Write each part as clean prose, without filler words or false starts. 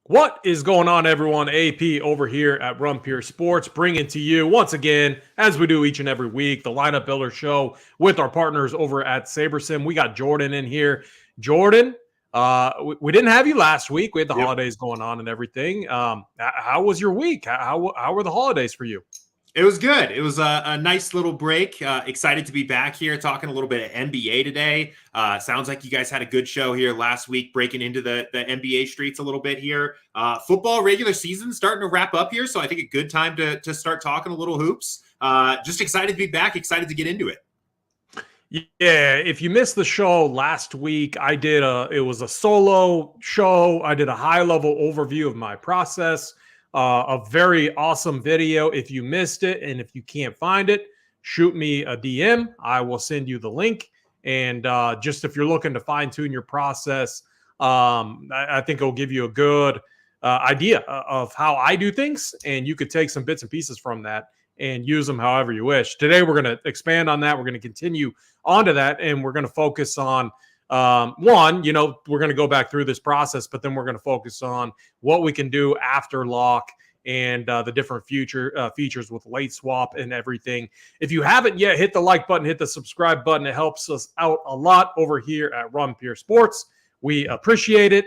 What is going on, everyone? AP over here at Run Pure Sports, bringing to you once again, as we do each and every week, the Lineup Builder Show with our partners over at SABERSIM. We got Jordan in here. Jordan, we didn't have you last week. We had the holidays going on and everything. How was your week? How were the holidays for you? It was good. It was a nice little break. Excited to be back here talking a little bit of NBA today. Sounds like you guys had a good show here last week, breaking into the NBA streets a little bit here. Football regular season starting to wrap up here, so I think a good time to start talking a little hoops. Just excited to be back, excited to get into it. Yeah, if you missed the show last week, it was a solo show. I did a high-level overview of my process. A very awesome video. If you missed it and if you can't find it, shoot me a DM. I will send you the link. And just if you're looking to fine-tune your process, I think it'll give you a good idea of how I do things. And you could take some bits and pieces from that and use them however you wish. Today, we're going to expand on that. We're going to continue onto that. And we're going to focus on we're going to go back through this process, but then we're going to focus on what we can do after lock and the different features with late swap and everything. If you haven't yet, hit the like button, hit the subscribe button. It helps us out a lot over here at Run Pure Sports. We appreciate it.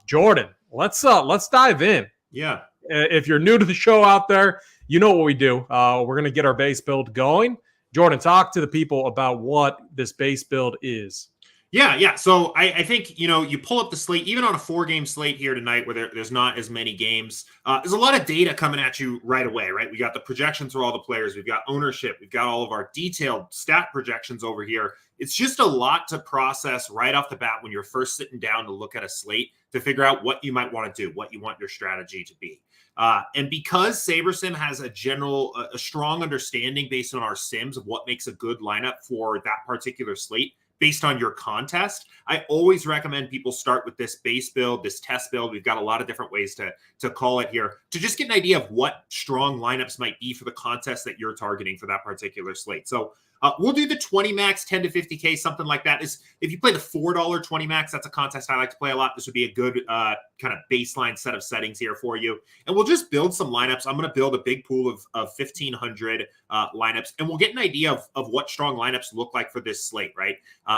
Jordan, let's dive in. Yeah. If you're new to the show out there, you know what we do. We're going to get our base build going. Jordan, talk to the people about what this base build is. Yeah. So I think, you pull up the slate, even on a 4-game slate here tonight where there's not as many games. There's a lot of data coming at you right away, right? We got the projections for all the players. We've got ownership. We've got all of our detailed stat projections over here. It's just a lot to process right off the bat when you're first sitting down to look at a slate to figure out what you might want to do, what you want your strategy to be. And because SABERSIM has a strong understanding based on our sims of what makes a good lineup for that particular slate, based on your contest, I always recommend people start with this base build, this test build. We've got a lot of different ways to call it here to just get an idea of what strong lineups might be for the contest that you're targeting for that particular slate. So we'll do the 20 max, 10 to 50K, something like that. If you play the $4 20 max, that's a contest I like to play a lot. This would be a good kind of baseline set of settings here for you. And we'll just build some lineups. I'm going to build a big pool of 1,500 lineups, and we'll get an idea of what strong lineups look like for this slate, right?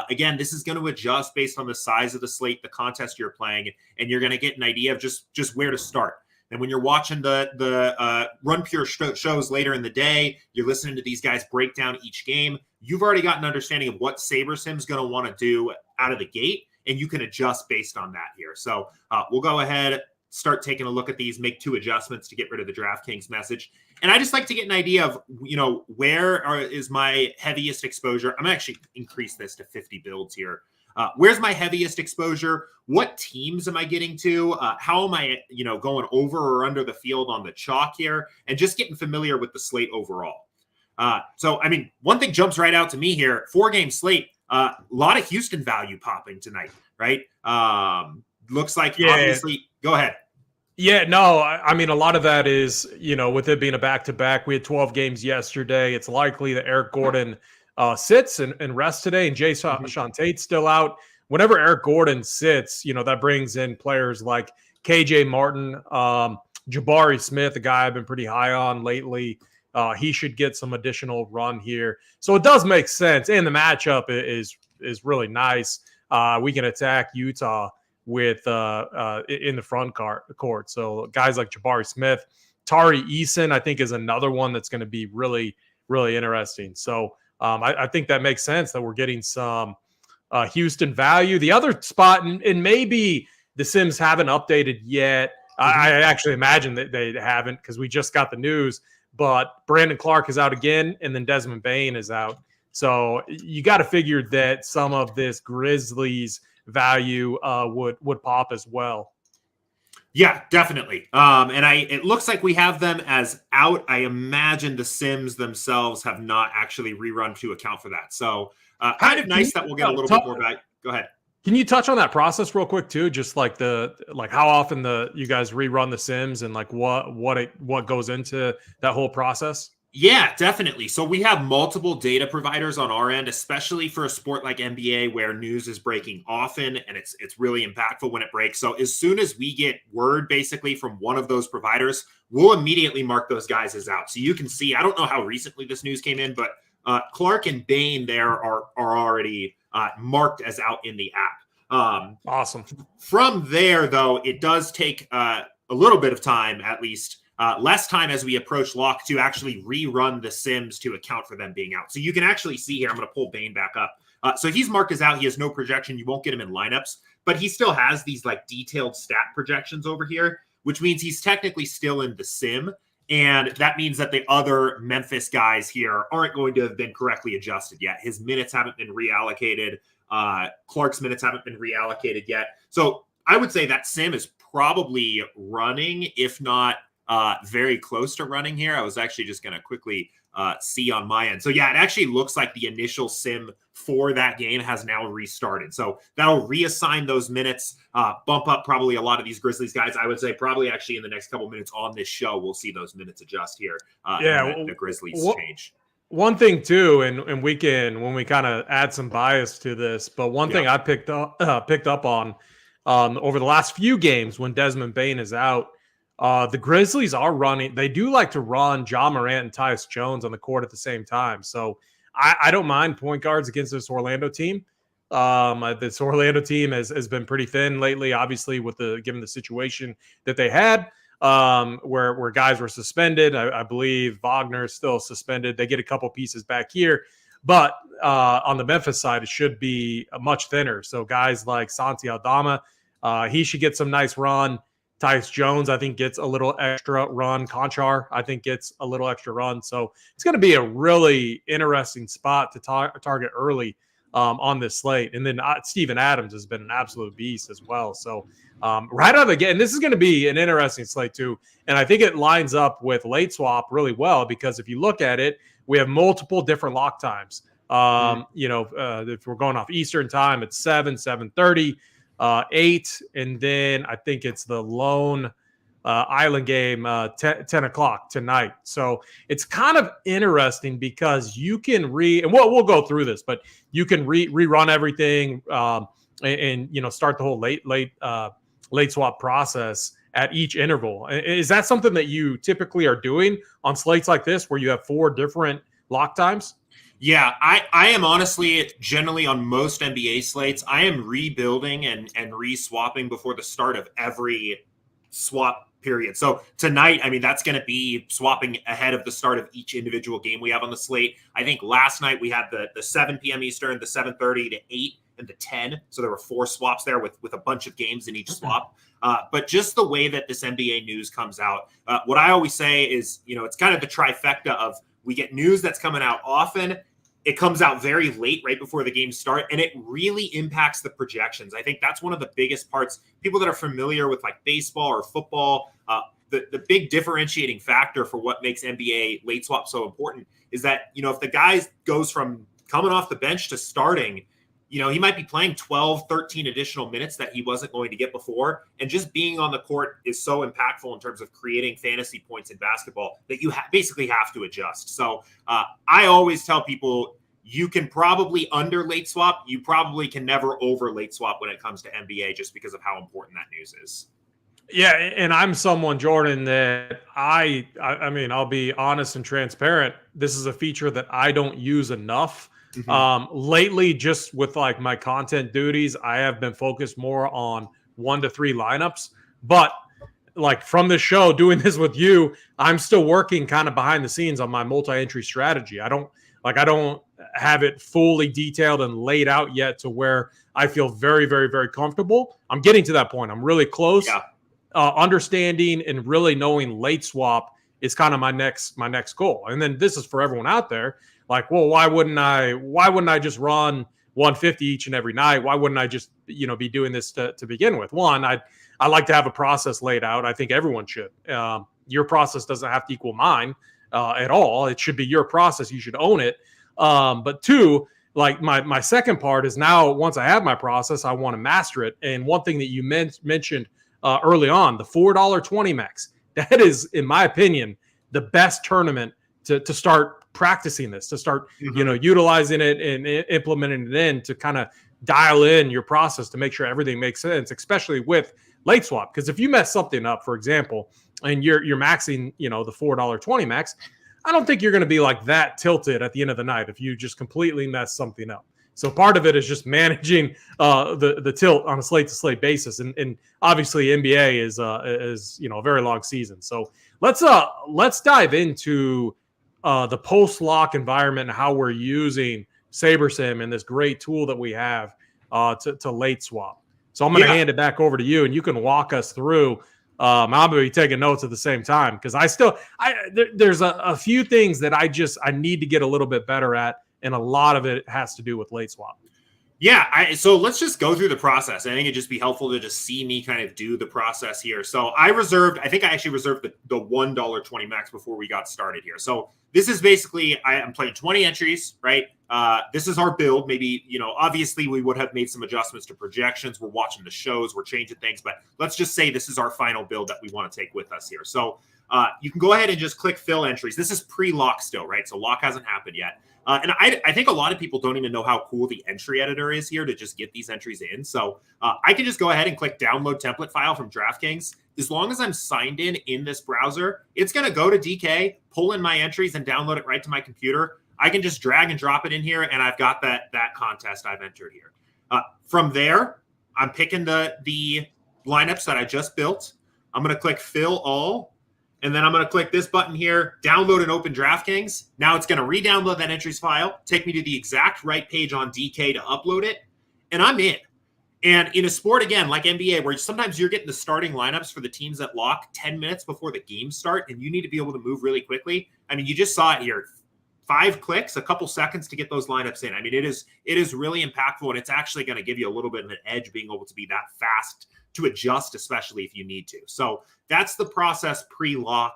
Again, this is going to adjust based on the size of the slate, the contest you're playing, and you're going to get an idea of just where to start. And when you're watching the Run Pure shows later in the day, you're listening to these guys break down each game, you've already got an understanding of what SABERSIM's going to want to do out of the gate, and you can adjust based on that here. So we'll go ahead, start taking a look at these, make 2 adjustments to get rid of the DraftKings message. And I just like to get an idea of, where is my heaviest exposure. I'm actually increase this to 50 builds here. Where's my heaviest exposure? What teams am I getting to? How am I, going over or under the field on the chalk here? And just getting familiar with the slate overall. So, one thing jumps right out to me here. 4-game slate, a lot of Houston value popping tonight, right? Looks like, obviously, go ahead. Yeah, no, a lot of that is, with it being a back-to-back, we had 12 games yesterday. It's likely that Eric Gordon sits and rests today, and Sean Tate's still out. Whenever Eric Gordon sits, that brings in players like KJ Martin, Jabari Smith, a guy I've been pretty high on lately. He should get some additional run here. So it does make sense, and the matchup is really nice. We can attack Utah with in the front court. So guys like Jabari Smith, Tari Eason, I think is another one that's going to be really, really interesting. So I think that makes sense that we're getting some Houston value. The other spot, and maybe the Sims haven't updated yet. I actually imagine that they haven't because we just got the news. But Brandon Clark is out again, and then Desmond Bane is out. So you got to figure that some of this Grizzlies value would pop as well. Yeah, definitely. It looks like we have them as out. I imagine the Sims themselves have not actually rerun to account for that. So kind of nice that we'll get a little bit more back. Go ahead. Can you touch on that process real quick too? Just like how often you guys rerun the Sims and like what goes into that whole process? Yeah, definitely. So we have multiple data providers on our end, especially for a sport like NBA where news is breaking often and it's really impactful when it breaks. So as soon as we get word basically from one of those providers, we'll immediately mark those guys as out. So you can see, I don't know how recently this news came in, but Clark and Bain there are already marked as out in the app. Awesome. From there, though, it does take a little bit of time, at least less time as we approach lock to actually rerun the sims to account for them being out. So you can actually see here, I'm going to pull Bain back up. So he's marked as out. He has no projection. You won't get him in lineups, but he still has these like detailed stat projections over here, which means he's technically still in the sim. And that means that the other Memphis guys here aren't going to have been correctly adjusted yet. His minutes haven't been reallocated. Clark's minutes haven't been reallocated yet. So I would say that sim is probably running, if not very close to running here. I was actually just going to quickly see on my end. So yeah, it actually looks like the initial sim for that game has now restarted. So that'll reassign those minutes, bump up probably a lot of these Grizzlies guys. I would say probably actually in the next couple minutes on this show, we'll see those minutes adjust here. And the Grizzlies change. One thing too, and we can, when we kind of add some bias to this, but one thing I picked up on over the last few games when Desmond Bain is out, the Grizzlies are running. They do like to run Ja Morant and Tyus Jones on the court at the same time. So I don't mind point guards against this Orlando team. This Orlando team has been pretty thin lately, obviously, with given the situation that they had, where guys were suspended. I believe Wagner is still suspended. They get a couple pieces back here. But on the Memphis side, it should be much thinner. So guys like Santi Aldama, he should get some nice run. Tyus Jones, I think, gets a little extra run. Conchar, I think, gets a little extra run. So it's going to be a really interesting spot to target early on this slate. And then Steven Adams has been an absolute beast as well. So right out of the gate, and this is going to be an interesting slate too. And I think it lines up with late swap really well because if you look at it, we have multiple different lock times. If we're going off Eastern time, it's 7, 7:30. 8, and then I think it's the lone island game 10 o'clock tonight. So it's kind of interesting because you can and we'll go through this, but you can rerun everything and start the whole late swap process at each interval. Is that something that you typically are doing on slates like this where you have 4 different lock times? Yeah, I am honestly generally on most NBA slates, I am rebuilding and re-swapping before the start of every swap period. So tonight, I mean, that's going to be swapping ahead of the start of each individual game we have on the slate. I think last night we had the 7 p.m. Eastern, the 7:30 to 8, and the 10. So there were 4 swaps there with a bunch of games in each swap. But just the way that this NBA news comes out, what I always say is, it's kind of the trifecta of we get news that's coming out often. It comes out very late, right before the games start, and it really impacts the projections. I think that's one of the biggest parts. People that are familiar with like baseball or football, the big differentiating factor for what makes NBA late swap so important is that, if the guy goes from coming off the bench to starting, he might be playing 12, 13 additional minutes that he wasn't going to get before. And just being on the court is so impactful in terms of creating fantasy points in basketball that you basically have to adjust. So I always tell people you can probably under late swap. You probably can never over late swap when it comes to NBA just because of how important that news is. Yeah, and I'm someone, Jordan, that I mean, I'll be honest and transparent. This is a feature that I don't use enough. Lately, just with like my content duties, I have been focused more on 1 to 3 lineups. But like from the show, doing this with you, I'm still working kind of behind the scenes on my multi-entry strategy. I don't have it fully detailed and laid out yet to where I feel very, very, very comfortable. I'm getting to that point. I'm really close. Yeah. Understanding and really knowing late swap is kind of my next goal. And then this is for everyone out there. Like, well, why wouldn't I just run 150 each and every night? Why wouldn't I just, be doing this to begin with? One, I like to have a process laid out. I think everyone should. Your process doesn't have to equal mine at all. It should be your process. You should own it. But 2, like my second part is now once I have my process, I want to master it. And one thing that you mentioned early on, the $4.20 max, that is, in my opinion, the best tournament to start practicing this, to start, utilizing it and implementing it in to kind of dial in your process to make sure everything makes sense, especially with late swap. Because if you mess something up, for example, and you're maxing, the $4.20 max, I don't think you're going to be like that tilted at the end of the night if you just completely mess something up. So part of it is just managing the tilt on a slate to slate basis, and obviously NBA is a very long season. So let's dive into the post lock environment and how we're using SABERSIM and this great tool that we have to late swap. So I'm going to hand it back over to you, and you can walk us through. I'm going to be taking notes at the same time because there's a few things that I need to get a little bit better at, and a lot of it has to do with late swap. Yeah, so let's just go through the process. I think it'd just be helpful to just see me kind of do the process here. So I actually reserved the $1.20 max before we got started here. So this is basically, I'm playing 20 entries, right? This is our build. Maybe, obviously we would have made some adjustments to projections. We're watching the shows, we're changing things, but let's just say this is our final build that we want to take with us here. So you can go ahead and just click fill entries. This is pre-lock still, right? So lock hasn't happened yet. And I think a lot of people don't even know how cool the entry editor is here to just get these entries in. So I can just go ahead and click download template file from DraftKings. As long as I'm signed in this browser, it's going to go to DK, pull in my entries, and download it right to my computer. I can just drag and drop it in here, and I've got that contest I've entered here. From there, I'm picking the lineups that I just built. I'm going to click fill all. And then I'm going to click this button here, download and open DraftKings. Now it's going to re-download that entries file, take me to the exact right page on DK to upload it, and I'm in. And in a sport, again, like NBA, where sometimes you're getting the starting lineups for the teams that lock 10 minutes before the games start, and you need to be able to move really quickly. I mean, you just saw it here. 5 clicks, a couple seconds to get those lineups in. I mean, it is really impactful, and it's actually going to give you a little bit of an edge being able to be that fast to adjust, especially if you need to. So that's the process pre-lock.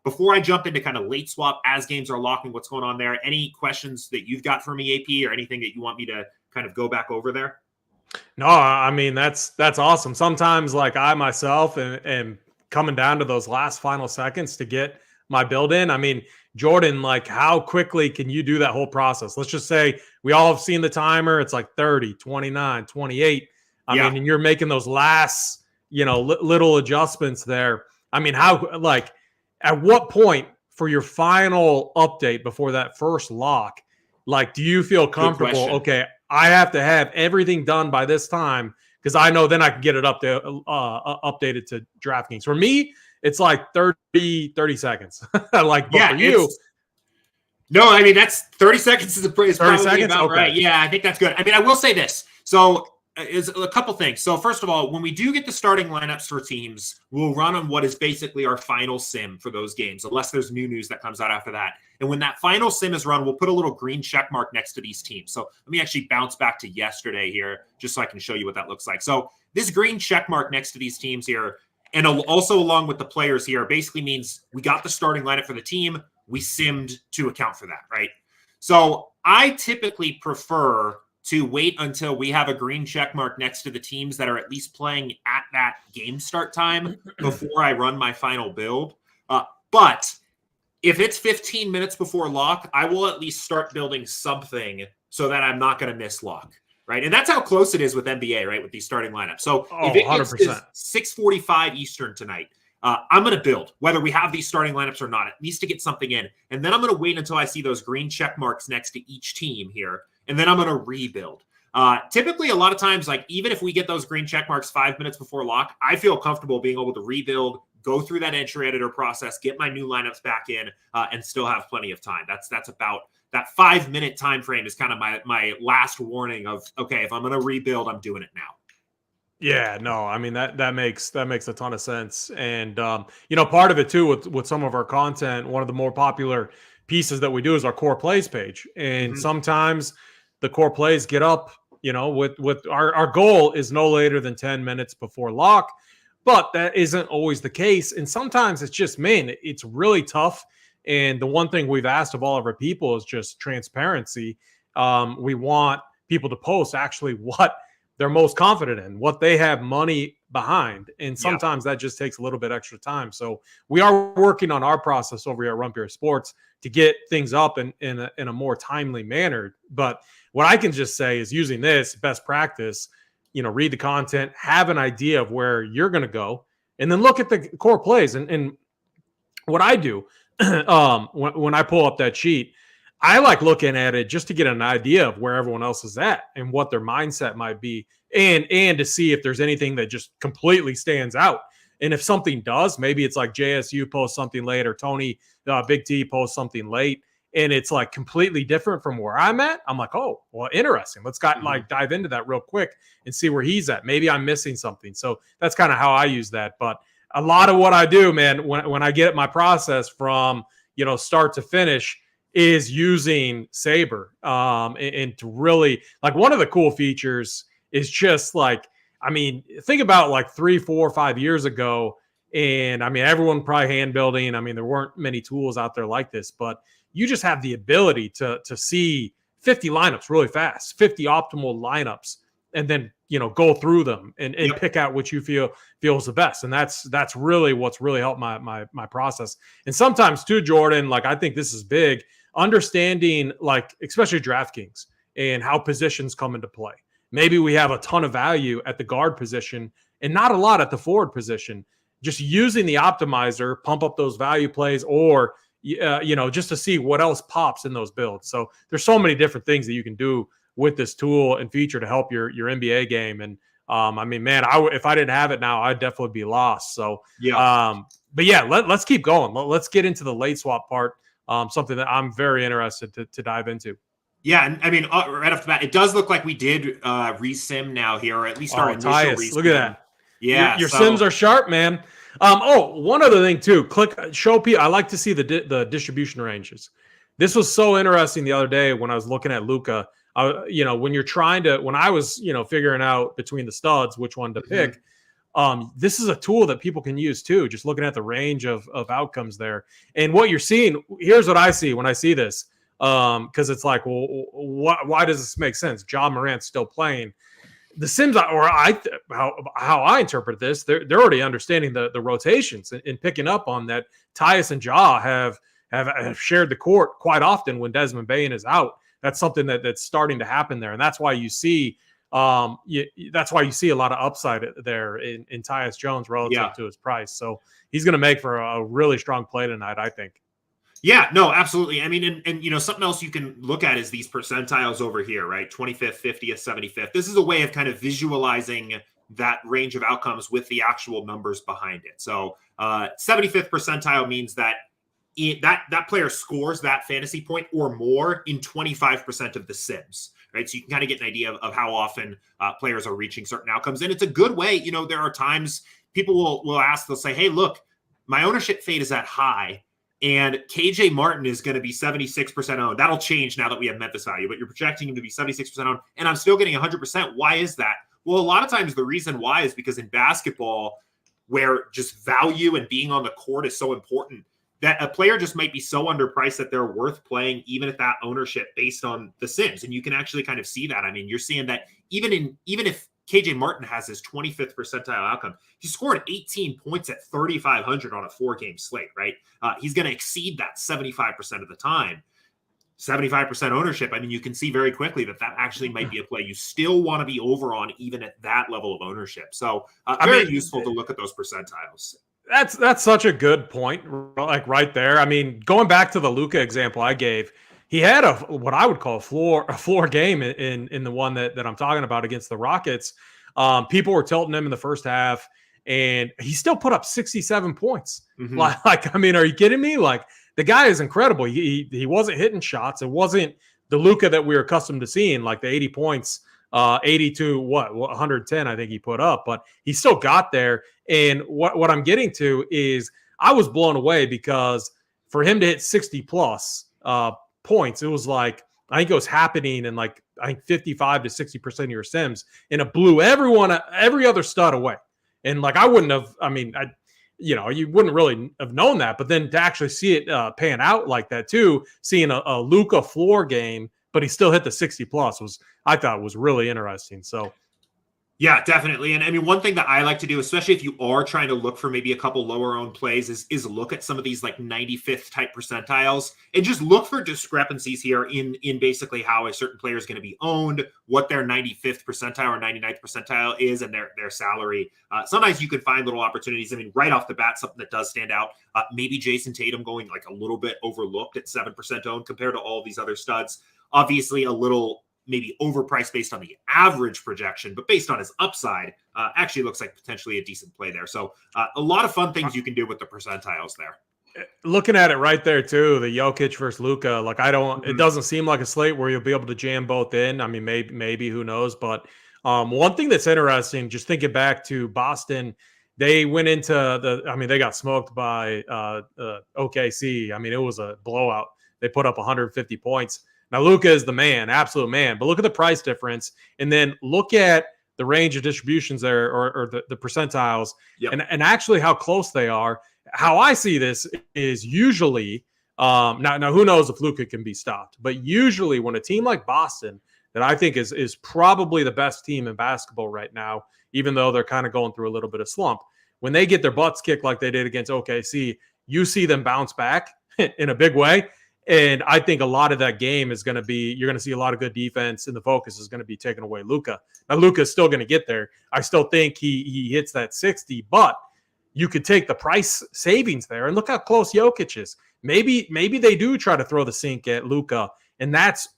Before I jump into kind of late swap as games are locking, what's going on there? Any questions that you've got for me, AP, or anything that you want me to kind of go back over there? No, I mean, that's awesome. Sometimes like I myself am coming down to those last final seconds to get my build in. I mean, Jordan, like how quickly can you do that whole process? Let's just say we all have seen the timer. It's like 30, 29, 28. I mean, and you're making those last, little adjustments there. I mean, at what point for your final update before that first lock, like, do you feel comfortable? Okay, I have to have everything done by this time because I know then I can get it updated to DraftKings. For me, it's like 30 seconds. For you. No, I mean, that's 30 seconds is probably seconds? about right. Yeah, I think that's good. I mean, I will say this. So is a couple things. So first of all, when we do get the starting lineups for teams, we'll run on what is basically our final sim for those games, unless there's new news that comes out after that. And when that final sim is run, we'll put a little green check mark next to these teams. So let me actually bounce back to yesterday here, just so I can show you what that looks like. So this green check mark next to these teams here, and also along with the players here, basically means we got the starting lineup for the team. We simmed to account for that, right? So I typically prefer to wait until we have a green check mark next to the teams that are at least playing at that game start time before I run my final build. But if it's 15 minutes before lock, I will at least start building something so that I'm not going to miss lock, right? And that's how close it is with NBA, right, with these starting lineups. So if it 100%. 6:45 Eastern tonight, I'm going to build, whether we have these starting lineups or not, at least to get something in. And then I'm going to wait until I see those green check marks next to each team here. And then I'm going to rebuild. Typically, a lot of times, like even if we get those green check marks 5 minutes before lock, I feel comfortable being able to rebuild, go through that entry editor process, get my new lineups back in, and still have plenty of time. That's about that 5 minute time frame is kind of my last warning of, okay, if I'm going to rebuild, I'm doing it now. Yeah, no, I mean that makes a ton of sense. And part of it too with some of our content, one of the more popular pieces that we do is our core plays page. And sometimes the core plays get up, with our goal is no later than 10 minutes before lock, but that isn't always the case. And sometimes it's just, man, it's really tough. And the one thing we've asked of all of our people is just transparency. We want people to post actually what they're most confident in, what they have money behind. And sometimes that just takes a little bit extra time. So we are working on our process over here at Run Pure Sports to get things up in a more timely manner. But what I can just say is using this best practice, read the content, have an idea of where you're going to go, and then look at the core plays. And what I do when I pull up that sheet, I like looking at it just to get an idea of where everyone else is at and what their mindset might be, and to see if there's anything that just completely stands out. And if something does, maybe it's like JSU posts something late, or Tony BigT posts something late, and it's like completely different from where I'm at. I'm like, oh, well, interesting. Let's dive into that real quick and see where he's at. Maybe I'm missing something. So that's kind of how I use that. But a lot of what I do, man, when I get my process from start to finish, is using Saber. And to really, like, one of the cool features is just like, think about like 3, 4, 5 years ago. And everyone probably hand building. There weren't many tools out there like this, but you just have the ability to see 50 lineups really fast, 50 optimal lineups, and then, go through them and pick out what you feel is the best. And that's really what's really helped my process. And sometimes too, Jordan, like, I think this is big, understanding, like, especially DraftKings and how positions come into play. Maybe we have a ton of value at the guard position and not a lot at the forward position. Just using the optimizer, pump up those value plays, or just to see what else pops in those builds. So there's so many different things that you can do with this tool and feature to help your NBA game. And man, if I didn't have it now, I'd definitely be lost. So but yeah, let's keep going. Let's get into the late swap part. Something that I'm very interested to dive into. Yeah, and right off the bat, it does look like we did resim now here, or at least our initial resim. Look at that. Yeah, your sims are sharp, man. One other thing too. Click show people. I like to see the distribution ranges. This was so interesting the other day when I was looking at Luka. When you're trying to, when I was figuring out between the studs which one to pick. This is a tool that people can use too, just looking at the range of outcomes there. And what you're seeing, here's what I see when I see this, because it's like, well, why does this make sense? Ja Morant's still playing. The Sims, how I interpret this, they're already understanding the rotations and picking up on that. Tyus and Ja have shared the court quite often when Desmond Bane is out. That's something that's starting to happen there, and that's why you see. That's why you see a lot of upside there in Tyus Jones relative to his price. So he's going to make for a really strong play tonight, I think. Yeah, no, absolutely. And something else you can look at is these percentiles over here, right? 25th, 50th, 75th. This is a way of kind of visualizing that range of outcomes with the actual numbers behind it. So 75th percentile means that that player scores that fantasy point or more in 25% of the sims, right? So you can kind of get an idea of how often players are reaching certain outcomes. And it's a good way. There are times people will ask, they'll say, hey, look, my ownership fade is that high, and KJ Martin is going to be 76% owned. That'll change now that we have Memphis value, but you're projecting him to be 76% owned, and I'm still getting 100%. Why is that? Well, a lot of times the reason why is because in basketball, where just value and being on the court is so important, that a player just might be so underpriced that they're worth playing even at that ownership based on the sims. And you can actually kind of see that. You're seeing that even if KJ Martin has his 25th percentile outcome, he scored 18 points at 3,500 on a 4-game slate, right? He's going to exceed that 75% of the time. 75% ownership. You can see very quickly that actually might be a play you still want to be over on even at that level of ownership. So very useful to look at those percentiles. That's such a good point, like right there. Going back to the Luka example I gave, he had what I would call a floor game in the one that I'm talking about against the Rockets. People were tilting him in the first half, and he still put up 67 points. Mm-hmm. Are you kidding me? Like, the guy is incredible. He wasn't hitting shots. It wasn't the Luka that we were accustomed to seeing, like the 80 points. 80 to 110, I think he put up, but he still got there. And what I'm getting to is I was blown away because for him to hit 60 plus points, it was like, I think it was happening in like, I think 55 to 60% of your sims, and it blew every other stud away. And like, I wouldn't have, you wouldn't really have known that, but then to actually see it pan out like that too, seeing a Luka floor game, but he still hit the 60 plus I thought was really interesting. So Yeah, definitely. And I mean, one thing that I like to do, especially if you are trying to look for maybe a couple lower owned plays, is look at some of these like 95th type percentiles and just look for discrepancies here in basically how a certain player is going to be owned, what their 95th percentile or 99th percentile is, and their salary. Sometimes you can find little opportunities. I mean, right off the bat, something that does stand out, maybe Jason Tatum going like a little bit overlooked at 7% owned compared to all these other studs. Obviously, a little maybe overpriced based on the average projection, but based on his upside, actually looks like potentially a decent play there. So a lot of fun things you can do with the percentiles there. Looking at it right there too, the Jokic versus Luka, like it doesn't seem like a slate where you'll be able to jam both in. I mean, maybe who knows? But one thing that's interesting, just thinking back to Boston, they went into they got smoked by OKC. I mean, it was a blowout. They put up 150 points. Now, Luka is the man, absolute man. But look at the price difference, and then look at the range of distributions there, or the percentiles, and actually how close they are. How I see this is usually now who knows if Luka can be stopped, but usually when a team like Boston, that I think is probably the best team in basketball right now, even though they're kind of going through a little bit of slump, when they get their butts kicked like they did against OKC, you see them bounce back in a big way. And I think a lot of that game is going to be, you're going to see a lot of good defense, and the focus is going to be taken away Luka. Now, Luka is still going to get there. I still think he hits that 60, but you could take the price savings there and look how close Jokic is. Maybe they do try to throw the sink at Luka, and that's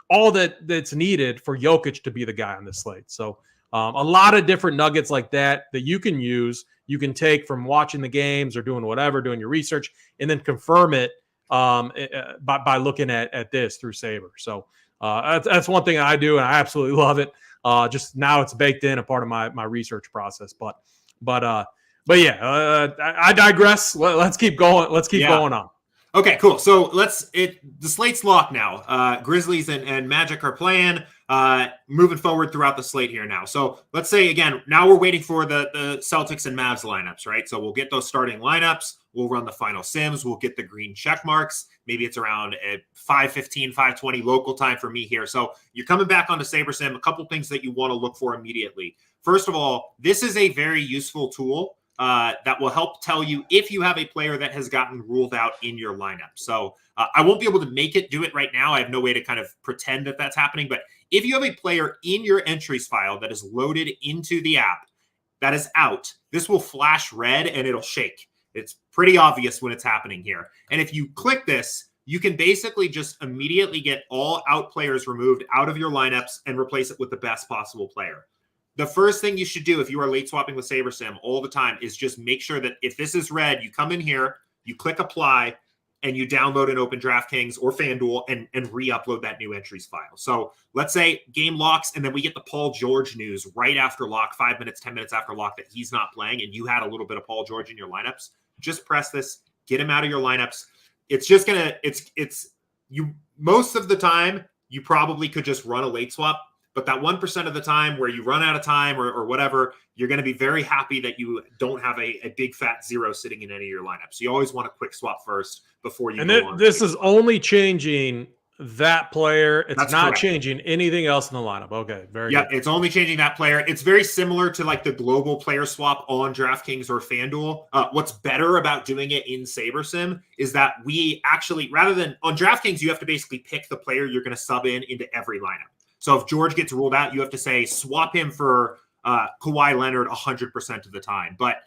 all that's needed for Jokic to be the guy on this slate. So a lot of different nuggets like that you can use, you can take from watching the games or doing whatever, doing your research, and then confirm it by looking at this through Saber. So that's one thing I do, and I absolutely love it. Just now it's baked in, a part of my research process. But yeah, I digress. Let's keep going. Let's keep going on. Okay, cool. So the slate's locked now. Grizzlies and Magic are playing, moving forward throughout the slate here now. So let's say, again, now we're waiting for the Celtics and Mavs lineups, right? So we'll get those starting lineups. We'll run the final sims. We'll get the green check marks. Maybe it's around 5:15, 5:20 local time for me here. So you're coming back onto SaberSim. A couple things that you want to look for immediately. First of all, this is a very useful tool that will help tell you if you have a player that has gotten ruled out in your lineup. So I won't be able to make it do it right now. I have no way to kind of pretend that that's happening. But if you have a player in your entries file that is loaded into the app that is out, this will flash red and it'll shake. It's pretty obvious when it's happening here. And if you click this, you can basically just immediately get all out players removed out of your lineups and replace it with the best possible player. The first thing you should do if you are late swapping with SaberSim all the time is just make sure that if this is red, you come in here, you click apply, and you download and open DraftKings or FanDuel and re-upload that new entries file. So let's say game locks, and then we get the Paul George news right after lock, 5 minutes, 10 minutes after lock, that he's not playing, and you had a little bit of Paul George in your lineups. Just press this, get him out of your lineups. It's just gonna, you most of the time, you probably could just run a late swap. But that 1% of the time where you run out of time or whatever, you're going to be very happy that you don't have a big fat zero sitting in any of your lineups. So you always want a quick swap first before you go on. This is only changing that player. It's That's not correct. Changing anything else in the lineup. Okay, very good. It's only changing that player. It's very similar to like the global player swap on DraftKings or FanDuel. What's better about doing it in SaberSim is that we actually, rather than on DraftKings, you have to basically pick the player you're going to sub into every lineup. So if George gets ruled out, you have to say swap him for Kawhi Leonard 100% of the time. But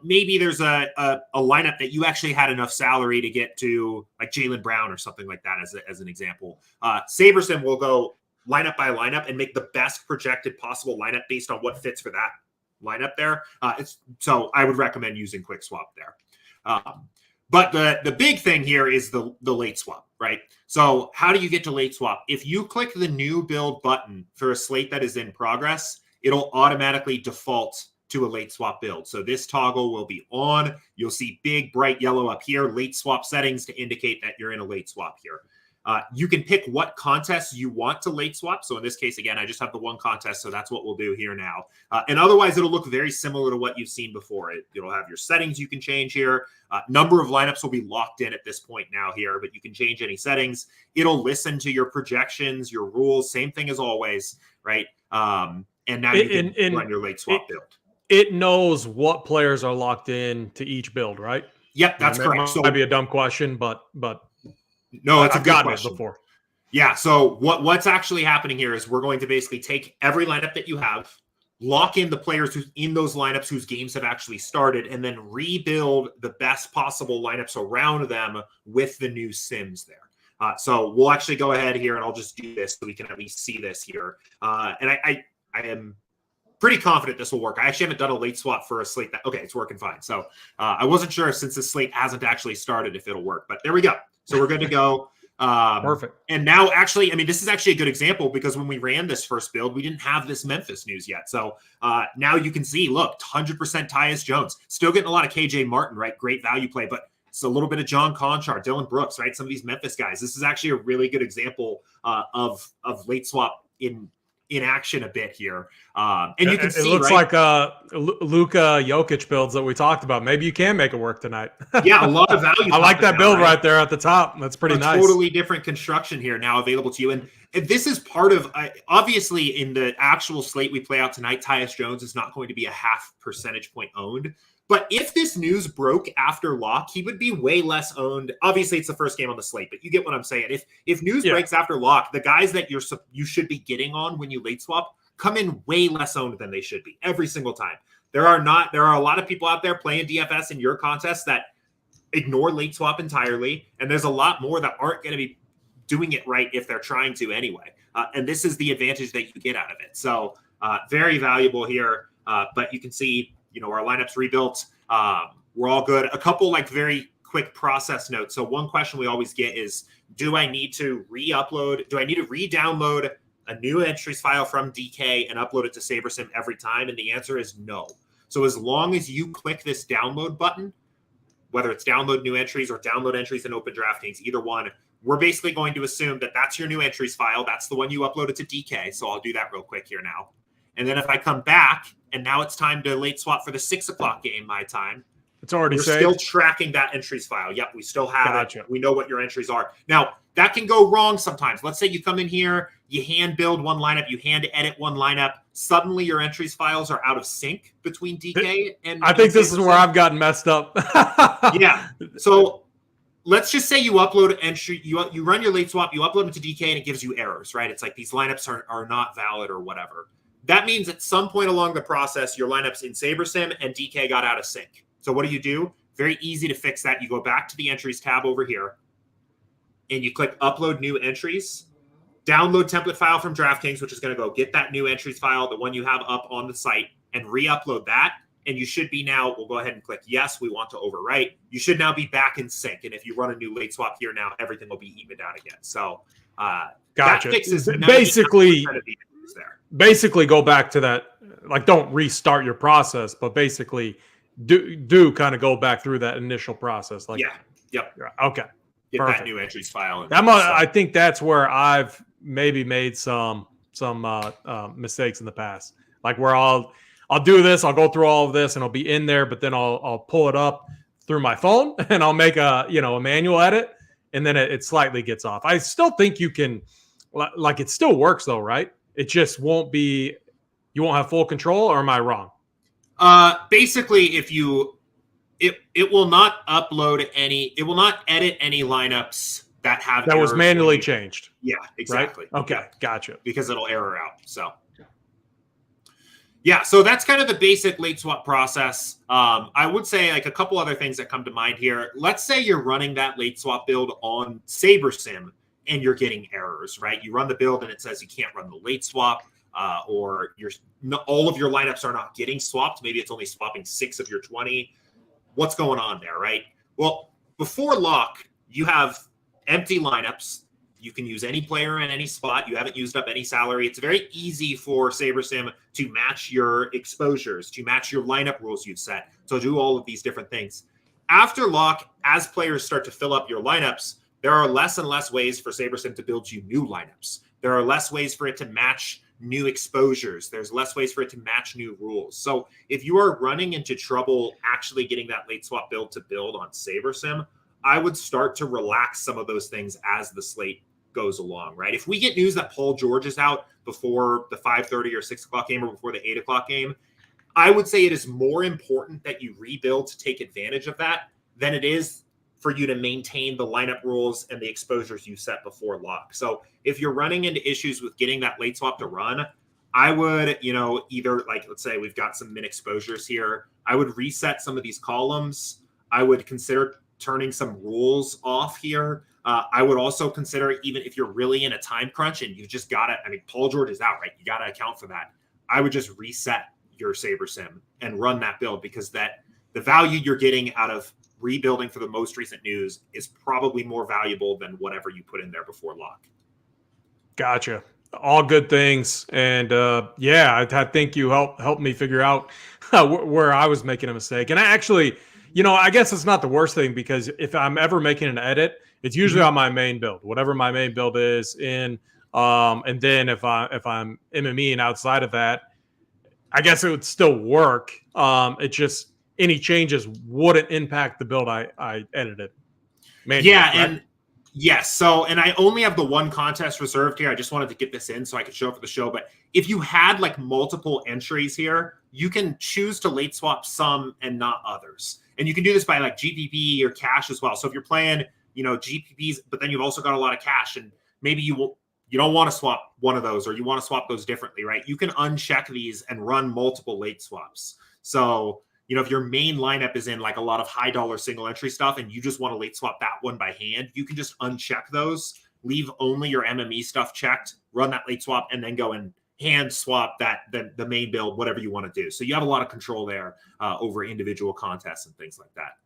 maybe there's a lineup that you actually had enough salary to get to, like Jaylen Brown or something like that, as an example. SaberSim will go lineup by lineup and make the best projected possible lineup based on what fits for that lineup there. So I would recommend using Quick Swap there. But the big thing here is the late swap, right? So how do you get to late swap? If you click the new build button for a slate that is in progress, it'll automatically default to a late swap build. So this toggle will be on. You'll see big bright yellow up here, late swap settings, to indicate that you're in a late swap here. You can pick what contests you want to late swap. So in this case, again, I just have the one contest, so that's what we'll do here now. And otherwise, it'll look very similar to what you've seen before. It'll have your settings you can change here. Number of lineups will be locked in at this point now here, but you can change any settings. It'll listen to your projections, your rules, same thing as always, right? And and now you can run your late swap build. It knows what players are locked in to each build, right? Yep, that's correct. So might be a dumb question, but no, it's a good gotten question. it before. Yeah. So what's actually happening here is we're going to basically take every lineup that you have, lock in the players who's in those lineups whose games have actually started, and then rebuild the best possible lineups around them with the new sims there. So we'll actually go ahead here, and I'll just do this so we can at least see this here. And I am pretty confident this will work. I actually haven't done a late swap for a slate okay, it's working fine. So I wasn't sure, since the slate hasn't actually started, if it'll work, but there we go. So we're good to go. Perfect. And now, actually, I mean, this is actually a good example, because when we ran this first build, we didn't have this Memphis news yet. So now you can see, look, 100% Tyus Jones, still getting a lot of KJ Martin, right? Great value play, but it's a little bit of John Conchar, Dylan Brooks, right? Some of these Memphis guys. This is actually a really good example of late swap in action a bit here. And you can see, it looks right? like Luka Jokic builds that we talked about. Maybe you can make it work tonight. Yeah, a lot of value. I like that build right there at the top. That's pretty nice. Totally different construction here now available to you. And this is part of, obviously, in the actual slate we play out tonight, Tyus Jones is not going to be a 0.5 percentage point owned. But if this news broke after lock, he would be way less owned. Obviously, it's the first game on the slate, but you get what I'm saying. If news breaks after lock, the guys that you should be getting on when you late swap come in way less owned than they should be every single time. There are a lot of people out there playing DFS in your contest that ignore late swap entirely, and there's a lot more that aren't going to be doing it right if they're trying to anyway. And this is the advantage that you get out of it. So very valuable here. But you can see, our lineups rebuilt. We're all good. A couple very quick process notes. So one question we always get is, do I need to re-upload? Do I need to re-download a new entries file from DK and upload it to SABERSIM every time? And the answer is no. So as long as you click this download button, whether it's download new entries or download entries in Open DraftKings, either one, we're basically going to assume that that's your new entries file. That's the one you uploaded to DK. So I'll do that real quick here now. And then if I come back, and now it's time to late swap for the 6 o'clock game, my time. It's already We're saved. still tracking that entries file. Yep, we still have it. We know what your entries are. Now, that can go wrong sometimes. Let's say you come in here, you hand build one lineup, you hand edit one lineup. Suddenly your entries files are out of sync between DK and I think this is where I've gotten messed up. Yeah. So let's just say you upload entry, you run your late swap, you upload it to DK, and it gives you errors, right? It's like these lineups are not valid or whatever. That means at some point along the process, your lineups in SABERSIM and DK got out of sync. So what do? Very easy to fix that. You go back to the entries tab over here, and you click upload new entries, download template file from DraftKings, which is going to go get that new entries file, the one you have up on the site, and re-upload that. And you should be now, we'll go ahead and click yes, we want to overwrite. You should now be back in sync. And if you run a new late swap here now, everything will be evened out again. So gotcha. That fixes basically go back to that, don't restart your process, but basically do kind of go back through that initial process. Yep. Okay. Get Perfect. that new entries file. I think that's where I've maybe made some mistakes in the past. Where I'll do this, I'll go through all of this, and I'll be in there, but then I'll pull it up through my phone, and I'll make a manual edit, and then it slightly gets off. I still think you can, it still works though, right? It just won't be, you won't have full control, or am I wrong? Basically, it will not upload it will not edit any lineups that was manually changed. Yeah, exactly. Right? Okay, gotcha. Because it'll error out. So yeah, so that's kind of the basic late swap process. I would say a couple other things that come to mind here. Let's say you're running that late swap build on SABERSIM and you're getting errors, right? You run the build and it says you can't run the late swap, or all of your lineups are not getting swapped. Maybe it's only swapping 6 of your 20. What's going on there, right? Well, before lock, you have empty lineups. You can use any player in any spot. You haven't used up any salary. It's very easy for SABERSIM to match your exposures, to match your lineup rules you've set. So do all of these different things. After lock, as players start to fill up your lineups, there are less and less ways for SABERSIM to build you new lineups. There are less ways for it to match new exposures. There's less ways for it to match new rules. So if you are running into trouble actually getting that late swap build to build on SABERSIM, I would start to relax some of those things as the slate goes along, right? If we get news that Paul George is out before the 5:30 or 6 o'clock game or before the 8 o'clock game, I would say it is more important that you rebuild to take advantage of that than it is for you to maintain the lineup rules and the exposures you set before lock. So if you're running into issues with getting that late swap to run, I would, either like, let's say we've got some min exposures here. I would reset some of these columns. I would consider turning some rules off here. I would also consider, even if you're really in a time crunch and you just got to, Paul George is out, right? You got to account for that. I would just reset your SABERSIM and run that build, because that the value you're getting out of rebuilding for the most recent news is probably more valuable than whatever you put in there before lock. Gotcha. All good things. And I think you helped me figure out where I was making a mistake. And I actually, I guess it's not the worst thing, because if I'm ever making an edit, it's usually on my main build, whatever my main build is in. And then if I'm MMEing outside of that, I guess it would still work. It just, any changes wouldn't impact the build I edited. Manually, yeah, right? and yes. So, and I only have the one contest reserved here. I just wanted to get this in so I could show it for the show. But if you had like multiple entries here, you can choose to late swap some and not others. And you can do this by like GPP or cash as well. So if you're playing, GPPs, but then you've also got a lot of cash, and maybe you don't want to swap one of those, or you want to swap those differently, right? You can uncheck these and run multiple late swaps. So, if your main lineup is in like a lot of high dollar single entry stuff and you just want to late swap that one by hand, you can just uncheck those, leave only your MME stuff checked, run that late swap, and then go and hand swap the main build, whatever you want to do. So you have a lot of control there over individual contests and things like that.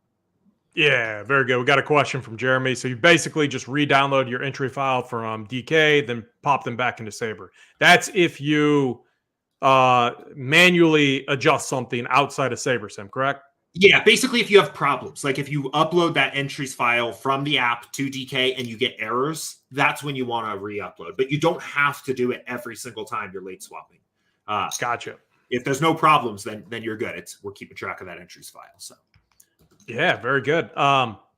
Yeah, very good. We got a question from Jeremy. So you basically just re-download your entry file from DK, then pop them back into Saber. That's if you manually adjust something outside of SABERSIM, correct? Yeah, basically if you have problems, like if you upload that entries file from the app to DK and you get errors, that's when you want to re-upload. But you don't have to do it every single time you're late swapping. Gotcha. If there's no problems, then you're good. We're keeping track of that entries file. So yeah, very good.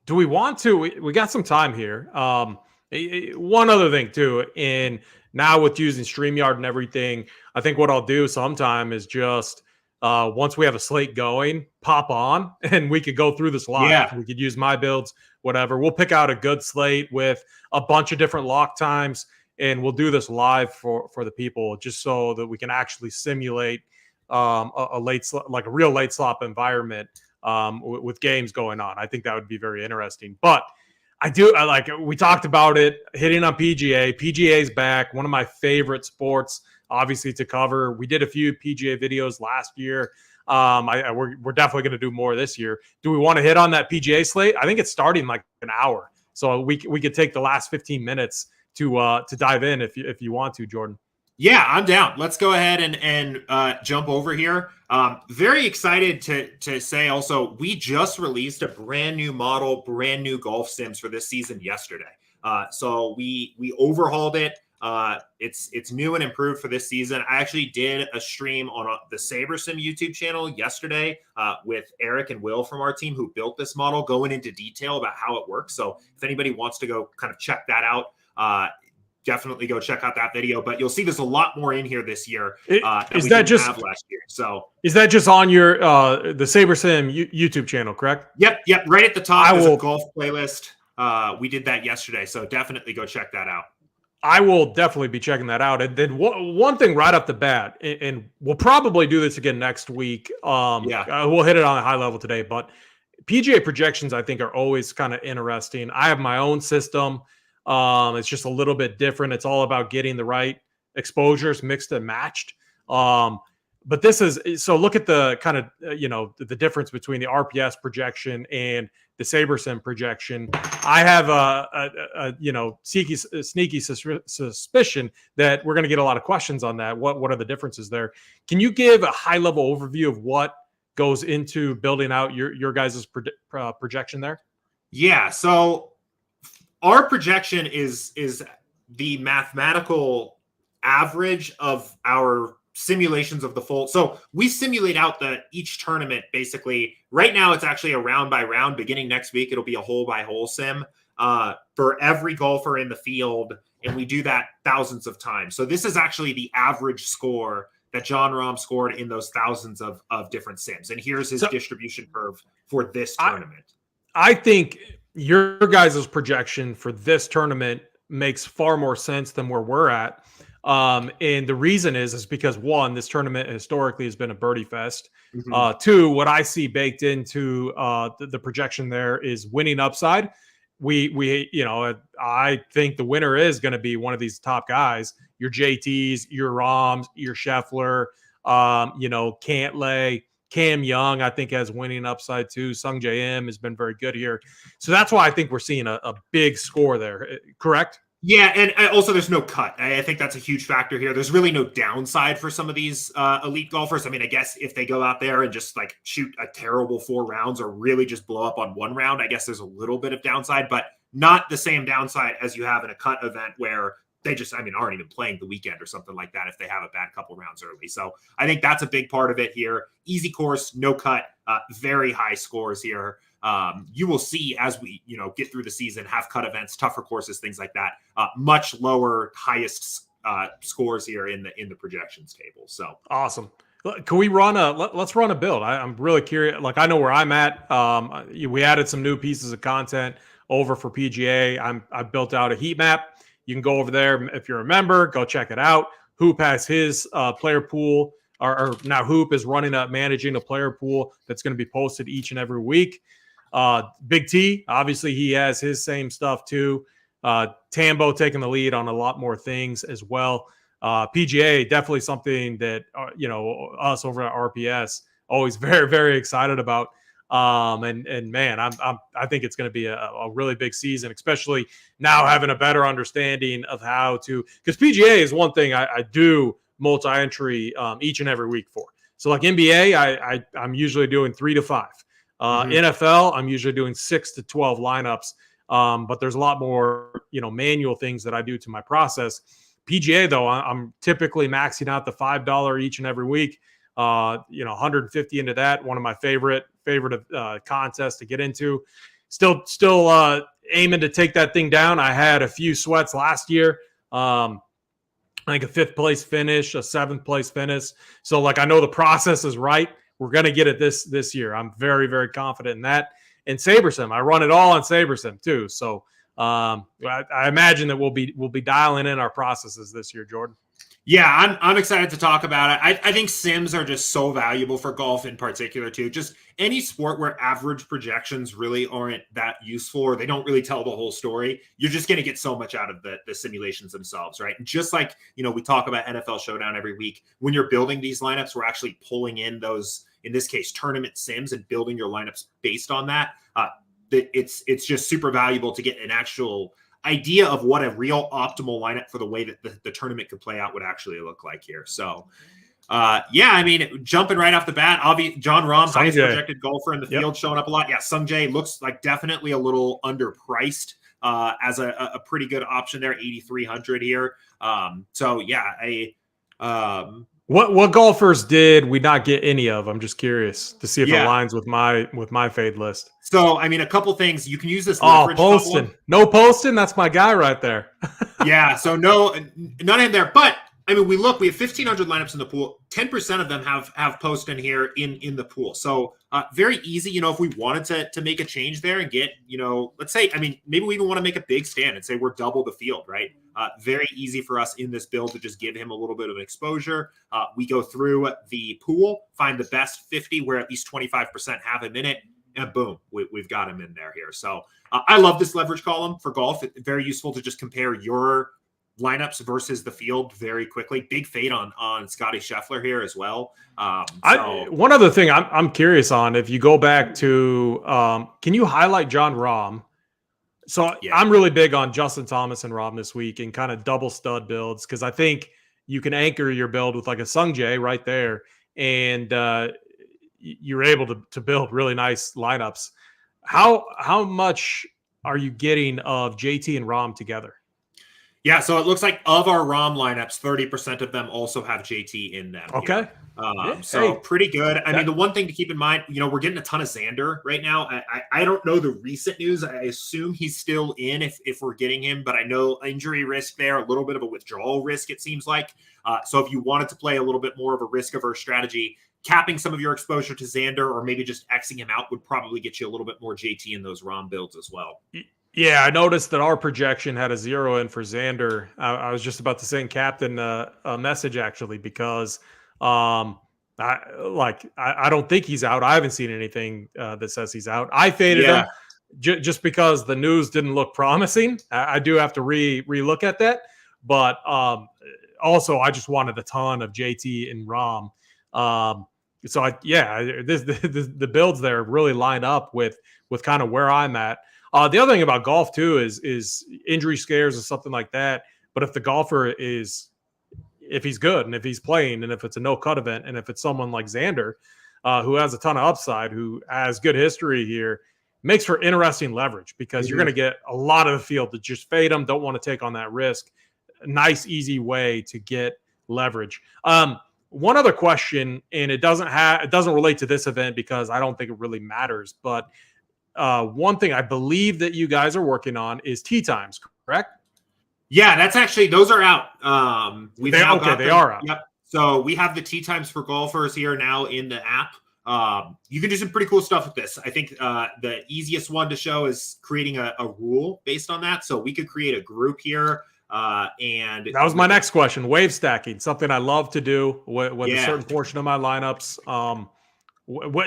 Do we want to? We got some time here. One other thing too, and now with using StreamYard and everything, I think what I'll do sometime is just once we have a slate going, pop on and we could go through this live. Yeah. We could use my builds, whatever. We'll pick out a good slate with a bunch of different lock times, and we'll do this live for the people, just so that we can actually simulate a real late slot environment with games going on. I think that would be very interesting. But we talked about it, hitting on PGA. PGA's back, one of my favorite sports, obviously, to cover. We did a few PGA videos last year. We're definitely going to do more this year. Do we want to hit on that PGA slate? I think it's starting like an hour, so we could take the last 15 minutes to dive in if you want to, Jordan. Yeah, I'm down. Let's go ahead and jump over here. Very excited to say also, we just released a brand new model, brand new golf sims for this season yesterday. So we overhauled it. It's new and improved for this season. I actually did a stream on the SABERSIM YouTube channel yesterday with Eric and Will from our team, who built this model, going into detail about how it works. So if anybody wants to go kind of check that out, definitely go check out that video. But you'll see there's a lot more in here this year that we didn't have last year. So is that just on your the SABERSIM YouTube channel, correct? Yep. Right at the top is a golf playlist. We did that yesterday, so definitely go check that out. I will definitely be checking that out. And then one thing right off the bat, and we'll probably do this again next week. We'll hit it on a high level today, but PGA projections, I think, are always kind of interesting. I have my own system. It's just a little bit different. It's all about getting the right exposures mixed and matched. But this is, so look at the kind of, the difference between the RPS projection and the SABERSIM projection. I have a sneaky suspicion that we're going to get a lot of questions on that. What are the differences there? Can you give a high level overview of what goes into building out your guys' projection there? Yeah. So our projection is the mathematical average of our simulations of the full. So we simulate out each tournament basically. Right now, it's actually a round by round. Beginning next week, it'll be a hole by hole sim for every golfer in the field and we do that thousands of times. So this is actually the average score that Jon Rahm scored in those thousands of different sims. And here's his distribution curve for this tournament. I think your guys' projection for this tournament makes far more sense than where we're at. And the reason is because one, this tournament historically has been a birdie fest. Two, what I see baked into the projection there is winning upside. I think the winner is going to be one of these top guys. Your JTs, your Rahms, your Scheffler, Cantlay, Cam Young, I think has winning upside too. Sung J M has been very good here. So that's why I think we're seeing a big score there. Correct? Yeah, and also there's no cut. I think that's a huge factor here. There's really no downside for some of these elite golfers. I mean, I guess if they go out there and just like shoot a terrible 4 rounds or really just blow up on 1 round, I guess there's a little bit of downside, but not the same downside as you have in a cut event where they just, aren't even playing the weekend or something like that if they have a bad couple rounds early. So I think that's a big part of it here. Easy course, no cut, very high scores here. You will see as we, get through the season, have cut events, tougher courses, things like that. Much lower, highest scores here in the projections table. So awesome. Can we run let's run a build? I'm really curious. Like, I know where I'm at. We added some new pieces of content over for PGA. I built out a heat map. You can go over there if you're a member, go check it out. Hoop has his player pool, or now Hoop is managing a player pool that's going to be posted each and every week. BigT, obviously he has his same stuff too. Tambo taking the lead on a lot more things as well. PGA, definitely something that, us over at RPS always very, very excited about. And man, I think it's going to be a really big season, especially now having a better understanding of how to, because PGA is one thing I do multi-entry each and every week for. So like NBA, I'm usually doing 3 to 5. NFL, I'm usually doing 6 to 12 lineups. But there's a lot more, manual things that I do to my process. PGA though, I'm typically maxing out the $5 each and every week. 150 into that. One of my favorite contests to get into. Still aiming to take that thing down. I had a few sweats last year. I think a 5th place finish, a 7th place finish. So like, I know the process is right. We're going to get it this year. I'm very, very confident in that. And SABERSIM, I run it all on SABERSIM too. So I imagine that we'll be dialing in our processes this year, Jordan. Yeah, I'm excited to talk about it. I think sims are just so valuable for golf in particular too. Just any sport where average projections really aren't that useful, or they don't really tell the whole story. You're just going to get so much out of the simulations themselves, right? And just like, we talk about NFL Showdown every week, when you're building these lineups, we're actually pulling in those, in this case, tournament sims and building your lineups based on that. It's just super valuable to get an actual idea of what a real optimal lineup for the way that the tournament could play out would actually look like here. So, jumping right off the bat, Jon Rahm, highest projected golfer in the field, showing up a lot. Yeah, Sung Jae looks like definitely a little underpriced as a pretty good option there, 8,300 here. What golfers did we not get any of? I'm just curious to see if it aligns with my fade list. So, a couple things. You can use this leverage. Poston. No Poston. That's my guy right there. Yeah. So none in there. But we have 1,500 lineups in the pool. 10% of them have Poston here in the pool. So very easy. If we wanted to make a change there and get, let's say, maybe we even want to make a big stand and say we're double the field, right? Very easy for us in this build to just give him a little bit of an exposure. We go through the pool, find the best 50 where at least 25% have him in it, and boom, we've got him in there here. So I love this leverage column for golf. It's very useful to just compare your lineups versus the field very quickly. Big fade on Scotty Scheffler here as well. One other thing I'm curious on, if you go back to, can you highlight Jon Rahm? So I'm really big on Justin Thomas and Rahm this week and kind of double stud builds, because I think you can anchor your build with like a Sung Jae right there, and you're able to build really nice lineups. How much are you getting of JT and Rahm together? Yeah, so it looks like of our ROM lineups, 30% of them also have JT in them. Okay. Here. Yeah, So hey, pretty good. I mean, the one thing to keep in mind, we're getting a ton of Xander right now. I don't know the recent news. I assume he's still in if we're getting him, but I know injury risk there, a little bit of a withdrawal risk, it seems like. So if you wanted to play a little bit more of a risk-averse strategy, capping some of your exposure to Xander or maybe just Xing him out would probably get you a little bit more JT in those ROM builds as well. Yeah, I noticed that our projection had a 0 in for Xander. I was just about to send Captain a message actually because I don't think he's out. I haven't seen anything that says he's out. I faded Yeah. him just because the news didn't look promising. I do have to relook at that, but also I just wanted a ton of JT and Rom. The builds there really line up with kind of where I'm at. The other thing about golf too is injury scares or something like that. But if the golfer if he's good and if he's playing and if it's a no cut event and if it's someone like Xander, who has a ton of upside, who has good history here, makes for interesting leverage because you're going to get a lot of the field to just fade them, don't want to take on that risk. A nice, easy way to get leverage. One other question, and it doesn't relate to this event because I don't think it really matters, but one thing I believe that you guys are working on is tee times, correct? Yeah, that's actually, those are out. They are out. Yep. So we have the tee times for golfers here now in the app. You can do some pretty cool stuff with this. I think the easiest one to show is creating a rule based on that. So we could create a group here. And that was my next question. Wave stacking, something I love to do with a certain portion of my lineups.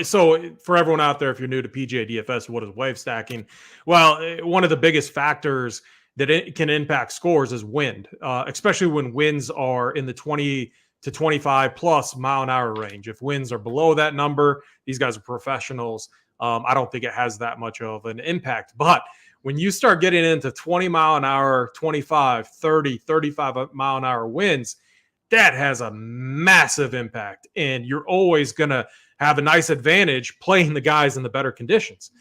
So for everyone out there, if you're new to PGA DFS, what is wave stacking? Well, one of the biggest factors that it can impact scores is wind, especially when winds are in the 20 to 25 plus mile an hour range. If winds are below that number, these guys are professionals. I don't think it has that much of an impact. But when you start getting into 20 mile an hour, 25, 30, 35 mile an hour winds, that has a massive impact. And you're always going to have a nice advantage playing the guys in the better conditions.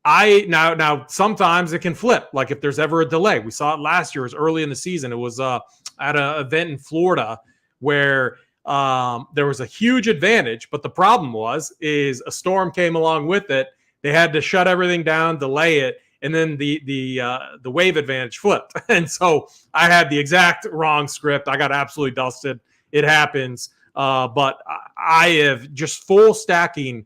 Now sometimes it can flip. Like if there's ever a delay, we saw it last year. It was early in the season. It was at an event in Florida where there was a huge advantage, but the problem is a storm came along with it. They had to shut everything down, delay it, and then the wave advantage flipped. And so I had the exact wrong script. I got absolutely dusted. It happens. But I have just full stacking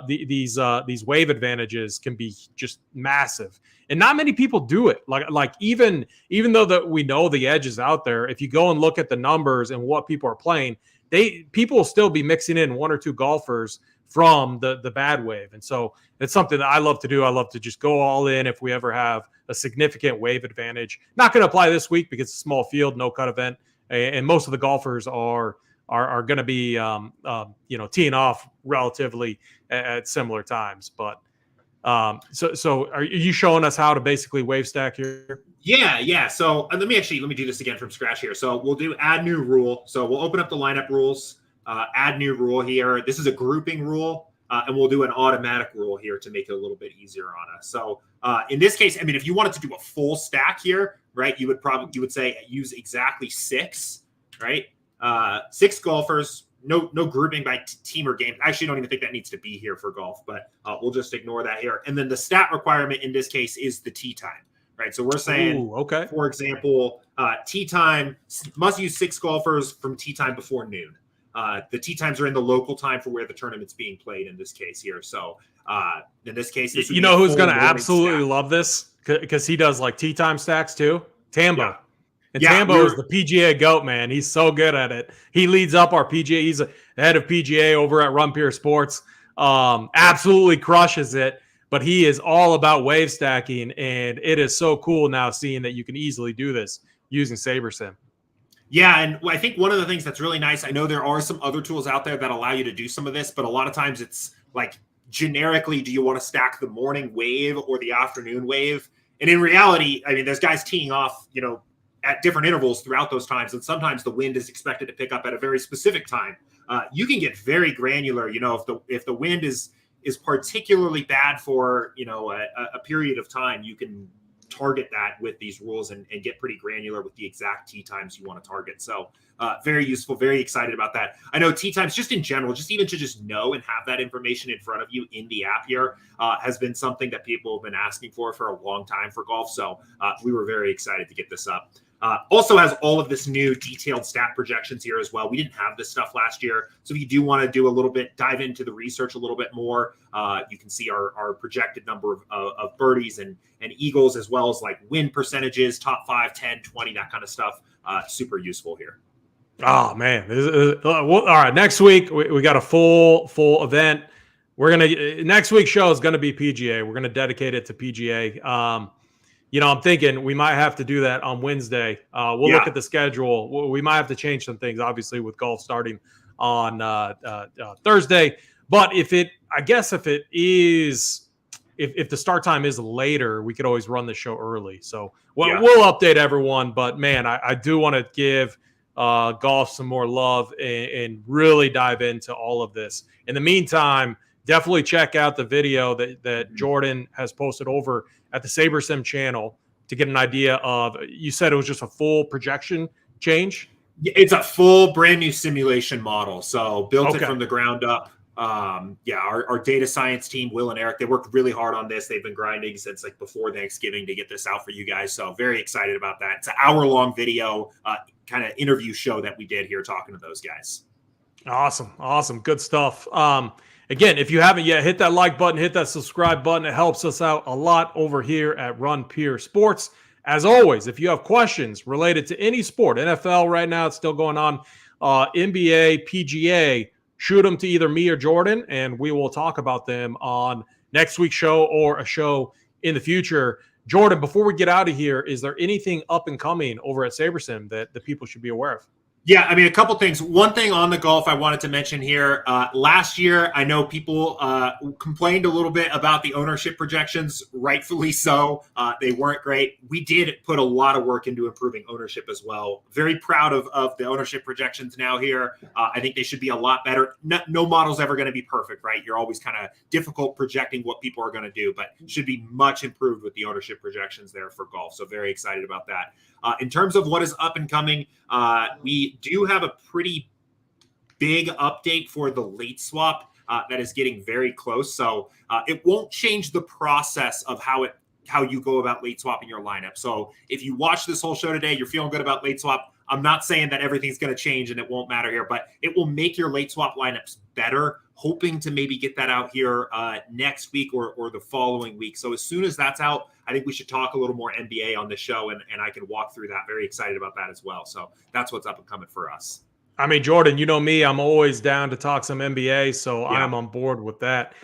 these wave advantages can be just massive, and not many people do it. Like even though that we know the edge is out there, if you go and look at the numbers and what people are playing, people will still be mixing in one or two golfers from the bad wave, and so it's something that I love to do. I love to just go all in if we ever have a significant wave advantage. Not going to apply this week because it's a small field, no cut event, and most of the golfers are going to be teeing off relatively at similar times. But so are you showing us how to basically wave stack here? Yeah. So let me do this again from scratch here. So we'll do add new rule. So we'll open up the lineup rules, add new rule here. This is a grouping rule, and we'll do an automatic rule here to make it a little bit easier on us. So in this case, I mean, if you wanted to do a full stack here, right, you would say use exactly 6, right? 6 golfers, no grouping by team or game. I actually don't even think that needs to be here for golf, but we'll just ignore that here. And then the stat requirement in this case is the tee time, right? So we're saying, for example, tee time must use 6 golfers from tee time before noon. The tee times are in the local time for where the tournament's being played in this case here. So in this case, who's going to absolutely love this because he does like tee time stacks too? Tambo. Yeah. And Tambo is the PGA GOAT, man. He's so good at it. He leads up our PGA. He's the head of PGA over at Run Pure Sports. Absolutely crushes it. But he is all about wave stacking, and it is so cool now seeing that you can easily do this using SABERSIM. Yeah, and I think one of the things that's really nice, I know there are some other tools out there that allow you to do some of this, but a lot of times it's like generically, do you want to stack the morning wave or the afternoon wave? And in reality, I mean, there's guys teeing off, at different intervals throughout those times. And sometimes the wind is expected to pick up at a very specific time. You can get very granular, if the wind is particularly bad for, a period of time, you can target that with these rules and get pretty granular with the exact tee times you want to target. So very useful, very excited about that. I know tee times just in general, just even to just know and have that information in front of you in the app here has been something that people have been asking for a long time for golf. So we were very excited to get this up. Also has all of this new detailed stat projections here as well. We didn't have this stuff last year. So if you do want to do a little bit, dive into the research a little bit more, you can see our projected number of birdies and eagles, as well as like win percentages, top 5, 10, 20, that kind of stuff. Super useful here. Oh, man. All right. Next week, we got a full event. Next week's show is going to be PGA. We're going to dedicate it to PGA. I'm thinking we might have to do that on Wednesday. We'll look at the schedule. We might have to change some things, obviously, with golf starting on Thursday. But if the start time is later, we could always run the show early. So we'll update everyone. But man, I do want to give golf some more love and really dive into all of this. In the meantime, definitely check out the video that Jordan has posted over at the SABERSIM channel to get an idea of, you said it was just a full projection change? It's a full brand new simulation model. So built it from the ground up. Our data science team, Will and Eric, they worked really hard on this. They've been grinding since like before Thanksgiving to get this out for you guys. So very excited about that. It's an hour-long video kind of interview show that we did here talking to those guys. Awesome. Good stuff. Again, if you haven't yet, hit that like button, hit that subscribe button. It helps us out a lot over here at Run Pure Sports. As always, if you have questions related to any sport, NFL right now, it's still going on, NBA, PGA, shoot them to either me or Jordan, and we will talk about them on next week's show or a show in the future. Jordan, before we get out of here, is there anything up and coming over at SABERSIM that the people should be aware of? Yeah, I mean, a couple things. One thing on the golf I wanted to mention here. Last year, I know people complained a little bit about the ownership projections, rightfully so. They weren't great. We did put a lot of work into improving ownership as well. Very proud of the ownership projections now here. I think they should be a lot better. No model's ever going to be perfect, right? You're always kind of difficult projecting what people are going to do, but should be much improved with the ownership projections there for golf. So very excited about that. In terms of what is up and coming, we do have a pretty big update for the late swap that is getting very close. So it won't change the process of how you go about late swapping your lineup. So if you watch this whole show today, you're feeling good about late swap. I'm not saying that everything's going to change and it won't matter here, but it will make your late swap lineups better. Hoping to maybe get that out here next week or the following week. So as soon as that's out, I think we should talk a little more NBA on the show, and I can walk through that. Very excited about that as well. So that's what's up and coming for us. I mean, Jordan, you know me, I'm always down to talk some NBA, so I'm on board with that.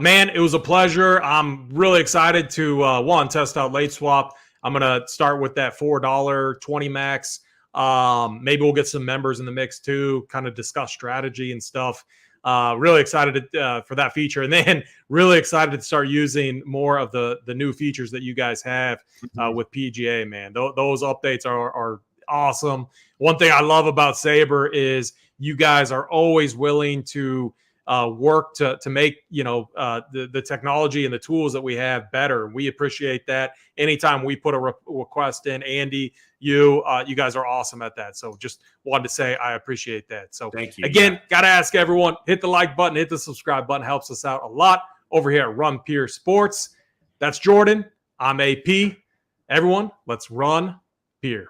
Man, it was a pleasure. I'm really excited to, test out late swap. I'm going to start with that $4 20 max. Maybe we'll get some members in the mix too, kind of discuss strategy and stuff. Really excited for that feature, and then really excited to start using more of the new features that you guys have with PGA. Man, those updates are awesome. One thing I love about Saber is you guys are always willing to work to make the technology and the tools that we have better. We appreciate that. Anytime we put a request in, Andy, you guys are awesome at that. So just wanted to say I appreciate that. So thank you. Again, got to ask everyone, hit the like button, hit the subscribe button. Helps us out a lot over here at Run Pure Sports. That's Jordan. I'm AP. Everyone, let's run Pure.